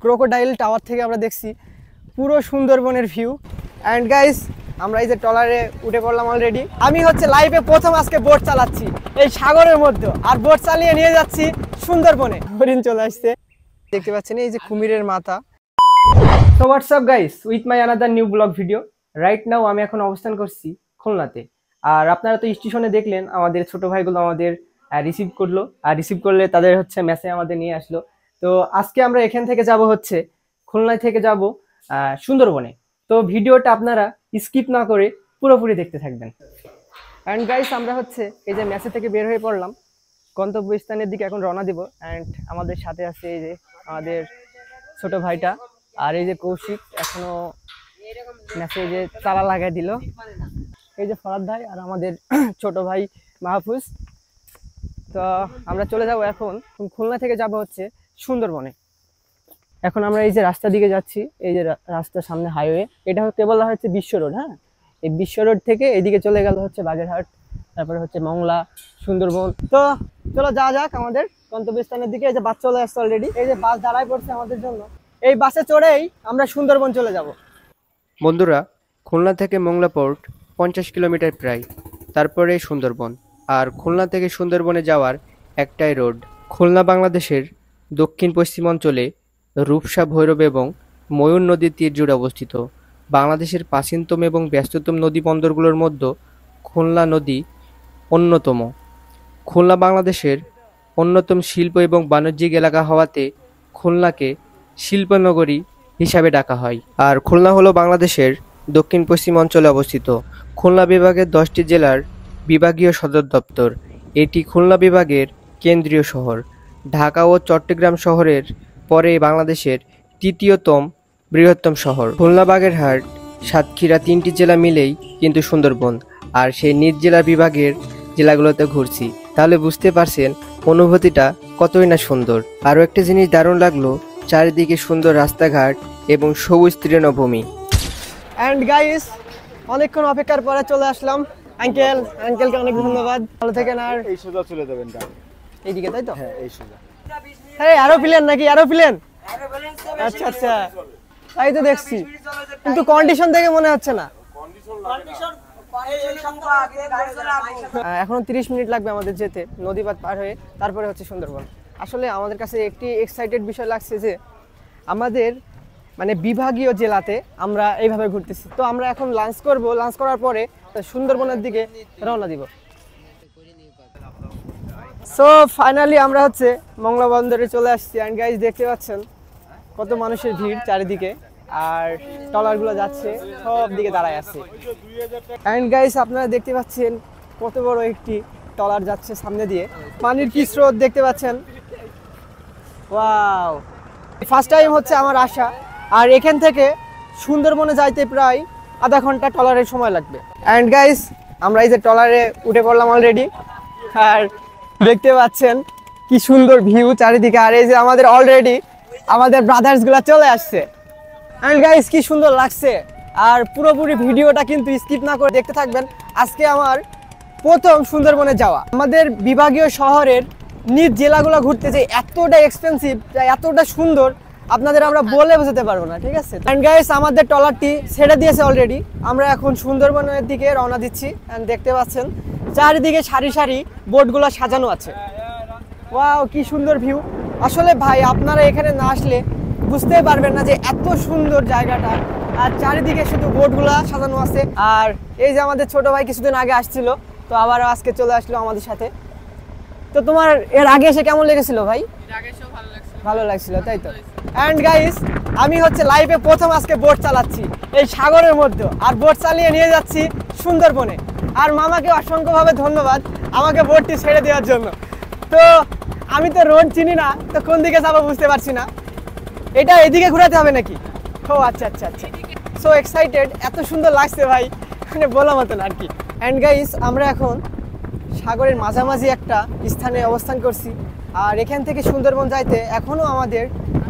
Crocodile tower থেকে আমরা দেখছি পুরো সুন্দরবনের ভিউ। অ্যান্ড গাইস আমরা এই যে ট্রলারে উঠে পড়লাম অলরেডি। আমি হচ্ছে লাইভে প্রথম আজকে বোট চালাচ্ছি এই সাগরের মধ্যে, আর বোট চালিয়ে নিয়ে যাচ্ছি সুন্দরবনে। হরিণ চলে আসছে, দেখতে পাচ্ছেন এই যে কুমিরের মাথা। So what's up guys, with my another new blog video. Right now আমি এখন অবস্থান করছি খুলনাতে। আর আপনারা তো স্টেশনে দেখলেন আমাদের ছোট ভাইগুলো আমাদের রিসিভ করলো, আর রিসিভ করলে তাদের হচ্ছে মেসে আমাদের নিয়ে আসলো। তো আজকে আমরা এখান থেকে যাব হচ্ছে খুলনা থেকে যাব সুন্দরবনে। তো ভিডিওটা আপনারা স্কিপ না করে পুরোপুরি দেখতে থাকবেন। অ্যান্ড গাইস আমরা হচ্ছে এই যে মেসে থেকে বের হয়ে পড়লাম, গন্তব্যস্থানের দিকে এখন রওনা দিব। অ্যান্ড আমাদের সাথে আছে এই যে আমাদের ছোট ভাইটা, আর এই যে কৌশিক এখনো মেসে যে তালা লাগাই দিল, এই যে ফরাদ ভাই আর আমাদের ছোট ভাই মাহফুজ। তো আমরা চলে যাব এখন খুলনা থেকে যাব হচ্ছে সুন্দরবনে। এখন আমরা এই যে রাস্তা দিকে যাচ্ছি, এই যে রাস্তার সামনে হাইওয়ে, এটা হচ্ছে বলা হচ্ছে বিশ্ব রোড। হ্যাঁ, এই বিশ্ব রোড থেকে এইদিকে চলে গেল হচ্ছে বাগেরহাট, তারপরে হচ্ছে মংলা, সুন্দরবন। তো চলো যাওয়া যাক আমাদের গন্তব্যস্থানের দিকে। এই যে বাস চলে আসছে অলরেডি, এই যে বাস দাঁড়ায় পড়ছে আমাদের জন্য। এই বাসে চড়েই আমরা সুন্দরবন চলে যাব। বন্ধুরা, খুলনা থেকে মংলা পোর্ট 50 কিলোমিটার প্রায়, তারপরে সুন্দরবন। আর খুলনা থেকে সুন্দরবনে যাওয়ার একটাই রোড। খুলনা বাংলাদেশের দক্ষিণ পশ্চিম অঞ্চলে রূপসা, ভৈরব এবং ময়ূর নদীর তীর জুড়ে অবস্থিত। বাংলাদেশের প্রাচীনতম এবং ব্যস্ততম নদী বন্দরগুলোর মধ্যে খুলনা নদী অন্যতম। খুলনা বাংলাদেশের অন্যতম শিল্প এবং বাণিজ্যিক এলাকা হওয়াতে খুলনাকে শিল্পনগরী হিসাবে ডাকা হয়। আর খুলনা হলো বাংলাদেশের দক্ষিণ পশ্চিম অঞ্চলে অবস্থিত। খুলনা বিভাগের 10টি জেলার বিভাগীয় সদর দপ্তর। এটি খুলনা বিভাগের কেন্দ্রীয় শহর। ঢাকা ও চট্টগ্রাম শহরের পরে বাংলাদেশের তৃতীয়তম বৃহত্তম শহর। খুলনা, বাগেরহাট, সাতক্ষীরা 3টি জেলা মিলেই কিন্তু সুন্দরবন। আর সেই নিজ জেলা বিভাগের জেলাগুলোতে ঘুরছি, তাহলে বুঝতে পারছেন অনুভূতিটা কতই না সুন্দর। আরও একটা জিনিস দারুণ লাগলো, চারিদিকে সুন্দর রাস্তাঘাট এবং সবুজ তৃণভূমি। অ্যান্ড গাইস অনেকক্ষণ অপেক্ষার পরে চলে আসলাম। আঙ্কেলকে অনেক ধন্যবাদ, ভালো থাকেন। আর এই সোজা চলে যাবেন এইদিকে, তাই তো? হ্যাঁ, এই সোজা। হ্যাঁ, এরোপ্লেন নাকি? এরোপ্লেন? আচ্ছা আচ্ছা, তাই তো দেখছি, কিন্তু কন্ডিশন দেখে মনে হচ্ছে না। এখনো 30 মিনিট লাগবে আমাদের যেতে, নদীপাত পার হয়ে, তারপরে হচ্ছে সুন্দরবন। আসলে আমাদের কাছে একটি এক্সাইটেড বিষয় লাগছে যে আমাদের মানে বিভাগীয় জেলাতে আমরা এইভাবে ঘুরতেছি। তো আমরা এখন লাঞ্চ করব, লাঞ্চ করার পরে সুন্দরবনের দিকে রওনা দিব। সো ফাইনালি আমরা হচ্ছে মংলা বন্দরে চলে আসছি। অ্যান্ড গাইস দেখতে পাচ্ছেন কত মানুষের ভিড় চারিদিকে, আর ট্রলারগুলো যাচ্ছে সব দিকে দাঁড়ায় আছে। অ্যান্ড গাইস আপনারা দেখতে পাচ্ছেন কত বড় একটি ট্রলার যাচ্ছে সামনে দিয়ে, পানির কি স্রোত দেখতে পাচ্ছেন। ওয়াও, ফার্স্ট টাইম হচ্ছে আমার আসা। আর এখান থেকে সুন্দরবনে যাইতে প্রায় আধা ঘন্টা ট্রলারের সময় লাগবে। অ্যান্ড গাইস আমরা এই যে ট্রলারে উঠে পড়লাম অলরেডি, আর দেখতে পাচ্ছেন কি সুন্দর ভিউ চারিদিকে। আর এই যে আমাদের অলরেডি আমাদের ব্রাদার্স গুলা চলে আসছে। অ্যান্ড গাইস কি সুন্দর লাগছে। আর পুরোপুরি ভিডিওটা কিন্তু স্কিপ না করে দেখতে থাকবেন। আজকে আমার প্রথম সুন্দরবনে যাওয়া। আমাদের বিভাগীয় শহরের নিজ জেলাগুলো ঘুরতে যে এতটা এক্সপেন্সিভ, এতটা সুন্দর, আপনাদের আমরা বলে বোঝাতে পারবো না, ঠিক আছে? অ্যান্ড গাইস আমাদের ট্রলারটি ছেড়ে দিয়েছে অলরেডি, আমরা এখন সুন্দরবনের দিকে রওনা দিচ্ছি। অ্যান্ড দেখতে পাচ্ছেন চারিদিকে সারি সারি বোটগুলো সাজানো আছে। ওয়াও, কি সুন্দর ভিউ। আসলে ভাই আপনারা এখানে না আসলে বুঝতেই পারবেন না যে এত সুন্দর জায়গাটা। আর চারিদিকে শুধু বোটগুলা সাজানো আছে। আর এই যে আমাদের ছোট ভাই কিছুদিন আগে আসছিল, তো আবার আজকে চলে আসলো আমাদের সাথে। তো তোমার এর আগে এসে কেমন লেগেছিল ভাই? ভালো লাগছিল, তাই তো? অ্যান্ড গাইস আমি হচ্ছে লাইভে প্রথম আজকে বোট চালাচ্ছি এই সাগরের মধ্যে, আর বোট চালিয়ে নিয়ে যাচ্ছি সুন্দরবনে। আর মামাকে অসংখ্যভাবে ধন্যবাদ আমাকে বোটটি ছেড়ে দেওয়ার জন্য। তো আমি তো রোড চিনি না, তো কোন দিকে যাবো বুঝতে পারছি না। এটা এদিকে ঘোরাতে হবে নাকি? ও আচ্ছা আচ্ছা আচ্ছা, সো এক্সাইটেড, এত সুন্দর লাগছে ভাই, মানে বলার মতন আর কি। অ্যান্ড গাইস আমরা এখন সাগরের মাঝামাঝি একটা স্থানে অবস্থান করছি। আর এখান থেকে সুন্দরবন যাইতে এখনও আমাদের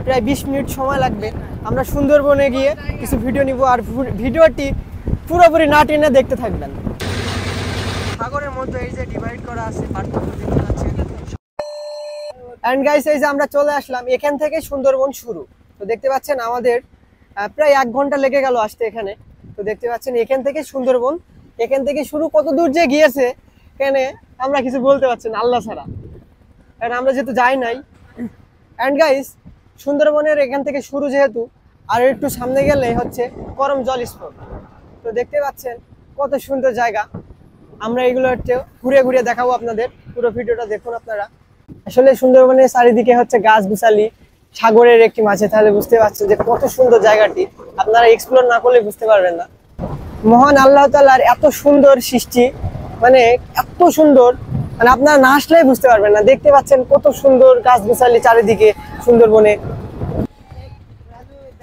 প্রায় 20 মিনিট সময় লাগবে। আমরা সুন্দরবনে গিয়ে কিছু ভিডিও নিব, আর ভিডিওটি পুরোপুরি না টেনে দেখতে থাকবেন। সাগরের মধ্যে এই যে ডিভাইড করা আছে, পার্থক্য দেখতে পাচ্ছেন। অ্যান্ড গাইস এই যে আমরা চলে আসলাম, এখান থেকে সুন্দরবন শুরু। তো দেখতে পাচ্ছেন আমাদের প্রায় 1 ঘন্টা লেগে গেল আসতে এখানে। তো দেখতে পাচ্ছেন এখান থেকে সুন্দরবন, এখান থেকে শুরু কত দূর যে গিয়েছে এখানে আমরা কিছু বলতে পারছি না আল্লাহ ছাড়া, কারণ আমরা যেহেতু যাই নাই। অ্যান্ড গাইস, সুন্দরবনের এখান থেকে শুরু যেহেতু, আর একটু সামনে গেলে হচ্ছে করম জল স্পট। তো দেখতে পাচ্ছেন কত সুন্দর জায়গা, আমরা এগুলো একটু ঘুরে ঘুরে দেখাবো আপনাদের, পুরো ভিডিওটা দেখুন আপনারা। আসলে সুন্দরবনের চারিদিকে হচ্ছে গাছ গুছালি, সাগরের একটি মাঝে, তাহলে বুঝতে পারছেন যে কত সুন্দর জায়গাটি, আপনারা এক্সপ্লোর না করলে বুঝতে পারবেন না। মহান আল্লাহ তাআলার এত সুন্দর সৃষ্টি, মানে এত সুন্দর, মানে আপনারা না আসলেই বুঝতে পারবেন না। দেখতে পাচ্ছেন কত সুন্দর গাছ গুছালি চারিদিকে সুন্দরবনে।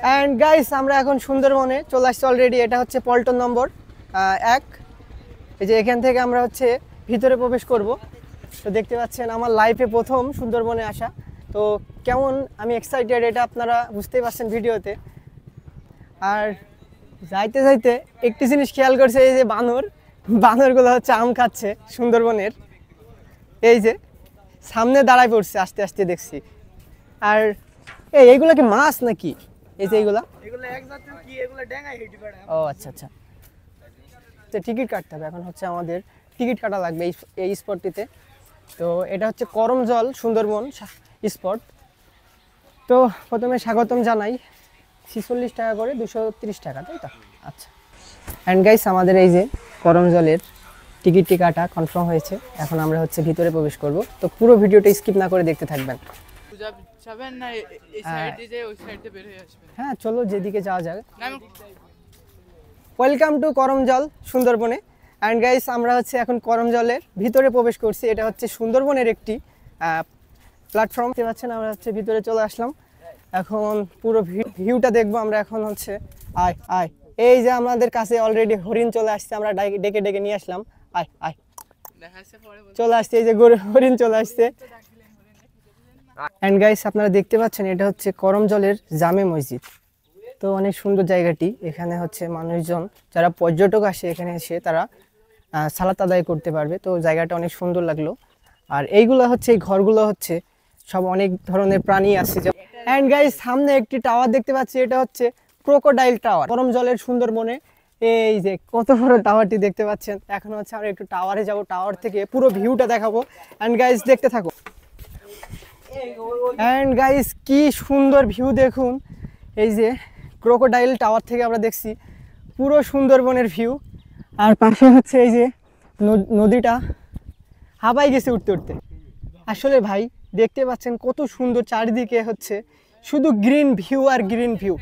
অ্যান্ড গাইস, আমরা এখন সুন্দরবনে চলে আসছি অলরেডি। এটা হচ্ছে পল্টন নম্বর 1। এই যে এখান থেকে আমরা হচ্ছে ভিতরে প্রবেশ করব। তো দেখতে পাচ্ছেন আমার লাইফে প্রথম সুন্দরবনে আসা। তো কেমন আমি এক্সাইটেড এটা আপনারা বুঝতেই পারছেন ভিডিওতে। আর যাইতে যাইতে একটি জিনিস খেয়াল করছে, এই যে বানরগুলো হচ্ছে আম খাচ্ছে সুন্দরবনের। এই যে সামনে দাঁড়ায় পড়ছে, আস্তে আস্তে দেখছি। আর এইগুলো কি মাছ নাকি? এই যে এইগুলা, ও আচ্ছা আচ্ছা, টিকিট কাটতে হবে। এখন হচ্ছে আমাদের টিকিট কাটা লাগবে এই স্পটটিতে। তো এটা হচ্ছে করমজল সুন্দরবন স্পট। তো প্রথমে স্বাগতম জানাই, 46 টাকা করে, 230 টাকা, তাই তো? আচ্ছা। অ্যান্ড গাইস, আমাদের এই যে করমজলের টিকিটটি কাটা কনফার্ম হয়েছে। এখন আমরা হচ্ছে ভিতরে প্রবেশ করব। তো পুরো ভিডিওটা স্কিপ না করে দেখতে থাকবেন। হ্যাঁ চলো, যেদিকে যাওয়া যায়। ওয়েলকাম টু করমজল সুন্দরবনে। অ্যান্ড গাইস, আমরা হচ্ছে এখন করমজলের ভিতরে প্রবেশ করছি। এটা হচ্ছে সুন্দরবনের একটি প্ল্যাটফর্ম। দেখতে পাচ্ছেন আমরা হচ্ছে ভিতরে চলে আসলাম। এখন পুরো ভিউটা দেখবো আমরা। এখন হচ্ছে আয় আয়, এই যে আমাদের কাছে অলরেডি হরিণ চলে আসছে, আমরা ডেকে ডেকে নিয়ে আসলাম। আয় আয়, চলে আসছে, এই যে হরিণ চলে আসছে। অ্যান্ড গাইস, আপনারা দেখতে পাচ্ছেন এটা হচ্ছে করমজলের জামে মসজিদ। তো অনেক সুন্দর জায়গাটি। এখানে হচ্ছে মানুষজন যারা পর্যটক আসে এখানে এসে তারা সালাত আদায় করতে পারবে। তো জায়গাটা অনেক সুন্দর লাগলো। আর এইগুলো হচ্ছে, এই ঘরগুলো হচ্ছে সব অনেক ধরনের প্রাণী আছে। অ্যান্ড গাইস, সামনে একটি টাওয়ার দেখতে পাচ্ছি, এটা হচ্ছে ক্রোকোডাইল টাওয়ার করমজলের সুন্দরবনে। এই যে কত বড় টাওয়ারটি দেখতে পাচ্ছেন। এখন হচ্ছে আমরা একটু টাওয়ারে যাব, টাওয়ার থেকে পুরো ভিউটা দেখাবো। অ্যান্ড গাইস, দেখতে থাকো। অ্যান্ড গাইস, কি সুন্দর ভিউ দেখুন। এই যে ক্রোকোডাইল টাওয়ার থেকে আমরা দেখছি পুরো সুন্দরবনের ভিউ। আর পাশে হচ্ছে এই যে নদীটা হাবাই গেছে উঠতে উঠতে। আসলে ভাই দেখতে পাচ্ছেন কত সুন্দর চারিদিকে হচ্ছে শুধু গ্রিন ভিউ আর গ্রিন ভিউ।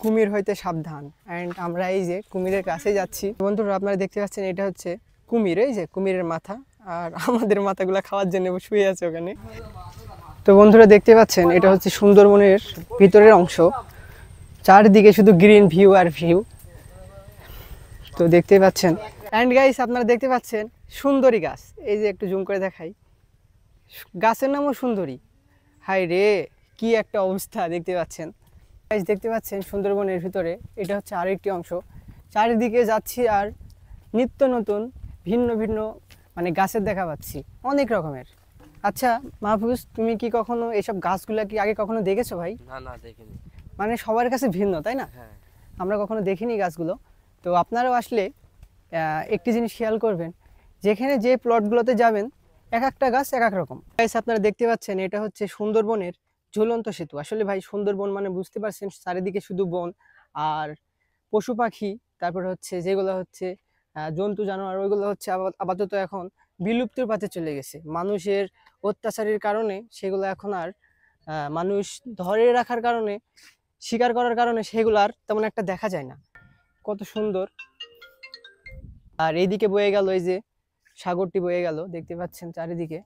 কুমির হইতে সাবধান। অ্যান্ড আমরা এই যে কুমিরের কাছে যাচ্ছি। বন্ধুরা, আপনারা দেখতে পাচ্ছেন এটা হচ্ছে কুমির, এই যে কুমিরের মাথা। আর আমাদের মাথাগুলো খাওয়ার জন্য শুয়ে আছে ওখানে। তো বন্ধুরা দেখতে পাচ্ছেন এটা হচ্ছে সুন্দরবনের ভিতরের অংশ। চারদিকে শুধু গ্রিন ভিউ আর ভিউ। তো দেখতে পাচ্ছেন। অ্যান্ড গাইস, আপনারা দেখতে পাচ্ছেন সুন্দরী গাছ। এই যে একটু জুম করে দেখাই, গাছের নামও সুন্দরী। হাই রে, কি একটা অবস্থা দেখতে পাচ্ছেন। গাইস দেখতে পাচ্ছেন সুন্দরবনের ভিতরে এটা হচ্ছে আরেকটি অংশ। চারিদিকে যাচ্ছি আর নিত্য নতুন ভিন্ন ভিন্ন মানে গাছের দেখা পাচ্ছি অনেক রকমের। আচ্ছা মাহফুজ, তুমি কি কখনো এইসব গাছগুলা কি আগে কখনো দেখেছো ভাই? না না, দেখিনি। মানে সবার কাছে ভিন্ন, তাই না? হ্যাঁ। আমরা কখনো দেখিনি গাছগুলো। তো আপনারাও আসলে একটি জিনিস খেয়াল করবেন, যেখানে যে প্লটগুলোতে যাবেন এক একটা গাছ এক এক রকম। গাইস, আপনারা দেখতে পাচ্ছেন এটা হচ্ছে সুন্দরবনের ঝুলন্ত সেতু। আসলে ভাই সুন্দরবন মানে বুঝতে পারছেন চারিদিকে শুধু বন আর পশু পাখি, তারপরে হচ্ছে যেগুলো হচ্ছে জন্তু জানোয়ার, ওইগুলো হচ্ছে আপাতত এখন বিলুপ্তির পথে চলে গেছে। মানুষের অত্যাচারের কারণে সেগুলো এখন আর মানুষ ধরে রাখার কারণে, শিকার করার কারণে সেগুলো আর তেমন একটা দেখা যায় না। কত সুন্দর। আর এইদিকে বয়ে গেল, এই যে সাগরটি বয়ে গেল, দেখতে পাচ্ছেন চারিদিকে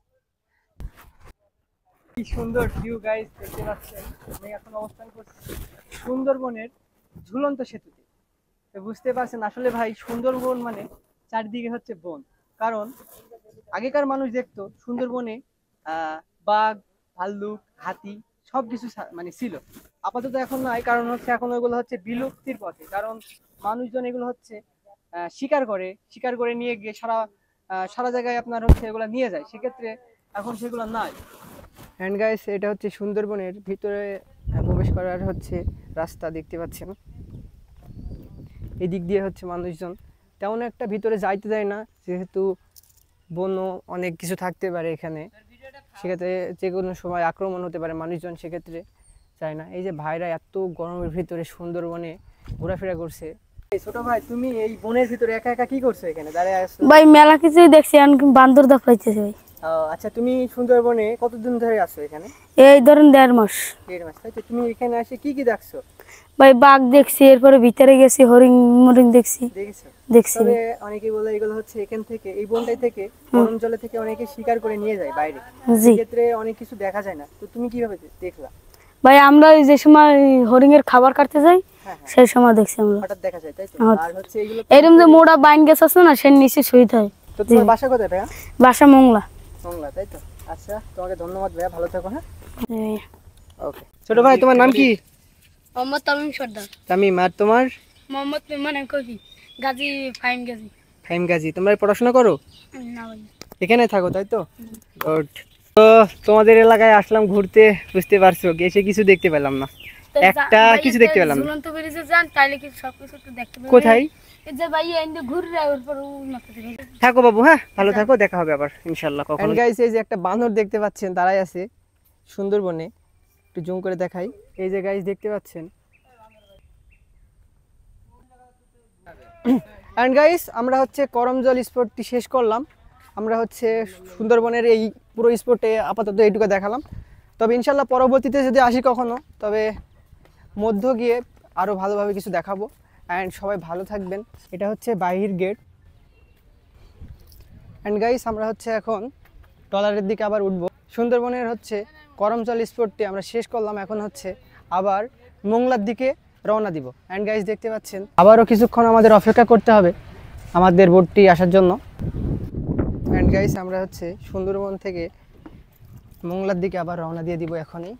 কি সুন্দর ভিউ। গাইস দেখতে পাচ্ছেন আমি এখন অবস্থান করছি সুন্দরবনের ঝুলন্ত সেতুতে। তো বুঝতে পারছেন আসলে ভাই সুন্দরবন মানে চারিদিকে হচ্ছে বন। কারণ আগেকার মানুষ দেখতো সুন্দরবনে বাঘ, ভাল্লুক, হাতি সবকিছু মানে ছিল। আপাতত এখন নাই, কারণ হচ্ছে এখন ওইগুলো হচ্ছে বিলুপ্তির পথে। কারণ মানুষজন এগুলো হচ্ছে শিকার করে নিয়ে গিয়ে সারা জায়গায় আপনার হচ্ছে এগুলো নিয়ে যায়, সেক্ষেত্রে এখন সেগুলো নাই। অ্যান্ড গাইস, এটা হচ্ছে সুন্দরবনের ভিতরে প্রবেশ করার হচ্ছে রাস্তা দেখতে পাচ্ছেন। এই দিক দিয়ে হচ্ছে মানুষজন তেমন একটা ভিতরে যাইতে দেয় না, যেহেতু বন্য অনেক কিছু থাকতে পারে এখানে, সেক্ষেত্রে যে কোনো সময় আক্রমণ হতে পারে মানুষজন, সেক্ষেত্রে চায় না। এই যে ভাইরা এত গরমের ভিতরে সুন্দরবনে ঘোরাফেরা করছে। এই ছোট ভাই, তুমি এই বনের ভিতরে একা একা কি করছো এখানে দাঁড়ায় আছো? ভাই মেলা কিছুই দেখছি, এখন বান্দর দাফাইতেছে ভাই। আচ্ছা, তুমি সুন্দরবনে কতদিন ধরে আছো এখানে? এই ধরেন 1.5 মাস। 1.5 মাস, তাই তো? তুমি এখানে এসে কি কি দেখছো? ভাই বাঘ দেখছি, এরপরে ভিতরে গেছি, হরিণ মরিণ দেখছি। দেখছো? তবে অনেকেই বলে এগুলো হচ্ছে এখান থেকে, এই বনটাই থেকে গরম জলে থেকে অনেকে শিকার করে নিয়ে যায় বাইরে, জি। সেক্ষেত্রে অনেক কিছু দেখা যায় না। তো তুমি কিভাবে দেখলা? ভাই আমরা ওই যে সময় হরিণের খাবার কাটতে যাই, সেই সময় দেখছি আমরা। হঠাৎ দেখা যায়, তাই তো? আর হচ্ছে এগুলো এরকম যে মোড়া বাইন গাছ আছে না, সে নিচে শুয়ে থাকে। তো তোমার বাসা কোথায় ভাইয়া? বাসা মোংলা। মোংলা, তাই তো? আচ্ছা, তোমাকে ধন্যবাদ ভাইয়া, ভালো থাকো। হ্যাঁ, এই। ওকে। ছোট ভাই, তোমার নাম কি? মোহাম্মদ তামিম সর্দার। তামিম। আর তোমার? মোহাম্মদ মেহমান কবি, গাজী ফাহিম গাজী। ফাহিম গাজী। তোমরা পড়াশোনা করো? না ভাই। এখানে থাকো, তাই তো? গুড। তো তোমাদের এলাকায় আসলাম ঘুরতে, বুঝতে পারছো, এসে কিছু দেখতে পেলাম না, একটা কিছু দেখতে পেলাম না। ঝুলন্ত ব্রিজে যান, তাইলে কি সবকিছু একটু দেখতে পাবেন। কোথায়? এই যে ভাই এন্ড ঘুরে ওর পর থাকো বাবু, হ্যাঁ, ভালো থাকো, দেখা হবে আবার ইনশাআল্লাহ কখনো। গাইস, এই যে একটা বানর দেখতে পাচ্ছেন দাঁড়ায় আছে সুন্দরবনে, একটু জুম করে দেখাই। এই যে গাইস দেখতে পাচ্ছেন। এন্ড গাইস, আমরা হচ্ছে করমজল স্পটটি শেষ করলাম। আমরা হচ্ছে সুন্দরবনের এই পুরো স্পটে আপাতত এইটুকু দেখালাম। তবে ইনশাল্লাহ পরবর্তীতে যদি আসি কখনো, তবে মধ্য গিয়ে আরও ভালোভাবে কিছু দেখাবো। অ্যান্ড সবাই ভালো থাকবেন। এটা হচ্ছে বাহির গেট। অ্যান্ড গাইস, আমরা হচ্ছে এখন ট্রলারের দিকে আবার উঠবো। সুন্দরবনের হচ্ছে করমজল স্পটটি আমরা শেষ করলাম, এখন হচ্ছে আবার মোংলার দিকে রওনা দিব। অ্যান্ড গাইস দেখতে পাচ্ছেন, আবারও কিছুক্ষণ আমাদের অপেক্ষা করতে হবে আমাদের বোটটি আসার জন্য। অ্যান্ড গাইস, আমরা হচ্ছে সুন্দরবন থেকে মোংলার দিকে আবার রওনা দিয়ে দিব এখনই।